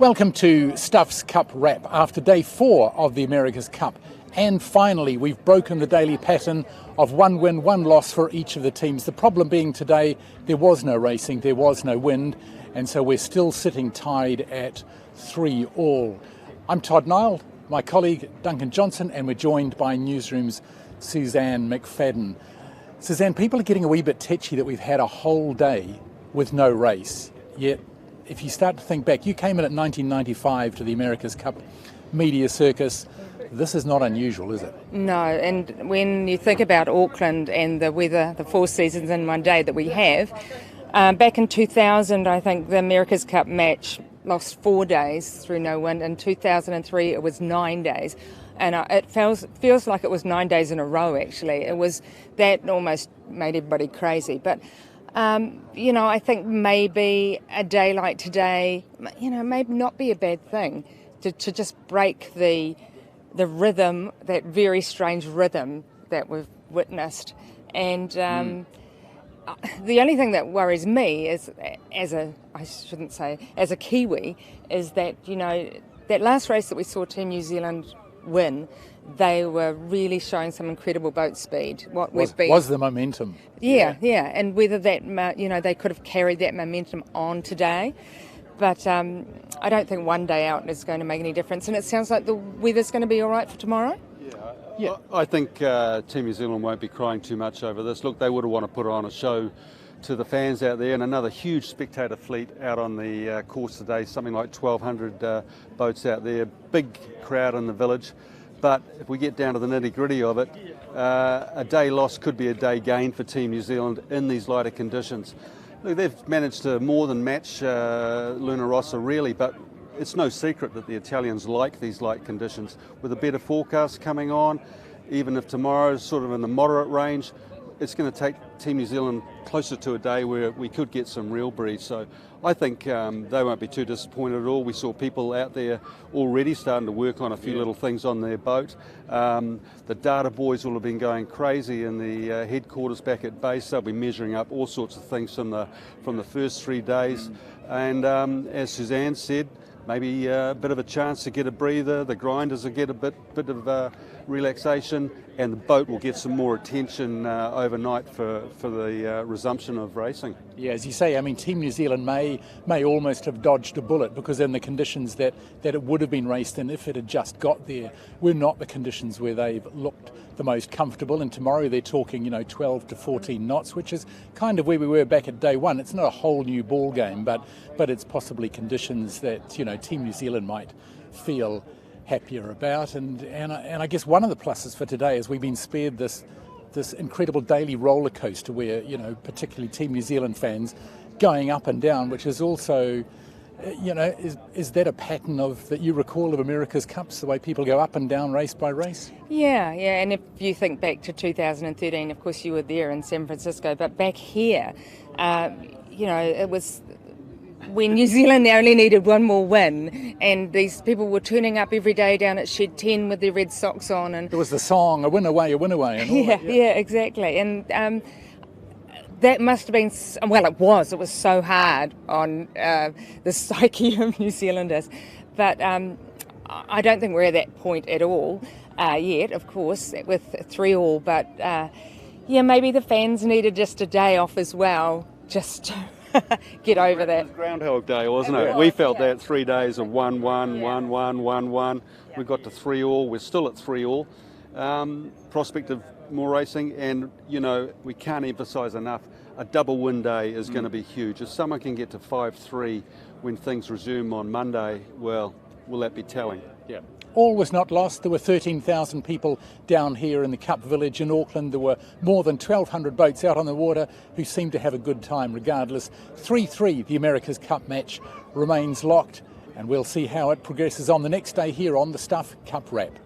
Welcome to Stuff's Cup Wrap after day 4 of the America's Cup. And finally, we've broken the daily pattern of 1 win, 1 loss for each of the teams. The problem being today, there was no racing, there was no wind, and so we're still sitting tied at 3-all. I'm Todd Nile, my colleague Duncan Johnson, and we're joined by Newsroom's Suzanne McFadden. Suzanne, people are getting a wee bit tetchy that we've had a whole day with no race, yet if you start to think back, you came in at 1995 to the America's Cup media circus. This is not unusual, is it? No, and when you think about Auckland and the weather, the 4 seasons in one day that we have, back in 2000, I think the America's Cup match lost 4 days through no wind. In 2003, it was 9 days. And it feels like it was 9 days in a row, actually. It was that almost made everybody crazy. But I think maybe a day like today, maybe not be a bad thing to just break the rhythm, that very strange rhythm that we've witnessed. And the only thing that worries me is, as a Kiwi, is that, that last race that we saw Team New Zealand win, they were really showing some incredible boat speed. Was the momentum? Yeah, and whether that they could have carried that momentum on today, but I don't think 1 day out is going to make any difference. And it sounds like the weather's going to be all right for tomorrow. Yeah. I think Team New Zealand won't be crying too much over this. Look, they would have want to put on a show to the fans out there, and another huge spectator fleet out on the course today, something like 1,200 boats out there, big crowd in the village. But if we get down to the nitty-gritty of it, a day lost could be a day gained for Team New Zealand in these lighter conditions. Look, they've managed to more than match Luna Rossa, really, but it's no secret that the Italians like these light conditions. With a better forecast coming on, even if tomorrow's sort of in the moderate range, it's going to take Team New Zealand closer to a day where we could get some real breeze. So I think they won't be too disappointed at all. We saw people out there already starting to work on a few little things on their boat. The data boys will have been going crazy in the headquarters back at base. They'll be measuring up all sorts of things from the first 3 days. And as Suzanne said, maybe a bit of a chance to get a breather. The grinders will get a bit of relaxation, and the boat will get some more attention overnight for the resumption of racing. Yeah, as you say, Team New Zealand may almost have dodged a bullet, because in the conditions that it would have been raced in if it had just got there were not the conditions where they've looked the most comfortable. And tomorrow they're talking 12 to 14 knots, which is kind of where we were back at day 1. It's not a whole new ball game, but it's possibly conditions that Team New Zealand might feel happier about. And I guess one of the pluses for today is we've been spared this incredible daily roller coaster where particularly Team New Zealand fans going up and down, which is also is that a pattern that you recall of America's Cups, the way people go up and down race by race? Yeah, and if you think back to 2013, of course you were there in San Francisco, but back here, it was when New Zealand only needed 1 more win, and these people were turning up every day down at Shed 10 with their red socks on. And there was the song, a win away, and all that. Yeah, exactly. And that must have been, it was so hard on the psyche of New Zealanders. But I don't think we're at that point at all yet, of course, with 3-all. But maybe the fans needed just a day off as well, just to get over that. It was Groundhog Day, wasn't it? We felt that 3 days of 1-1, 1-1, 1-1. We got to 3-all. We're still at 3-all. Prospect of more racing, and we can't emphasise enough, a double win day is going to be huge. If someone can get to 5-3 when things resume on Monday, well, will that be telling? Yeah. All was not lost. There were 13,000 people down here in the Cup Village in Auckland. There were more than 1,200 boats out on the water who seemed to have a good time regardless. 3-3, the America's Cup match remains locked, and we'll see how it progresses on the next day here on the Stuff Cup Wrap.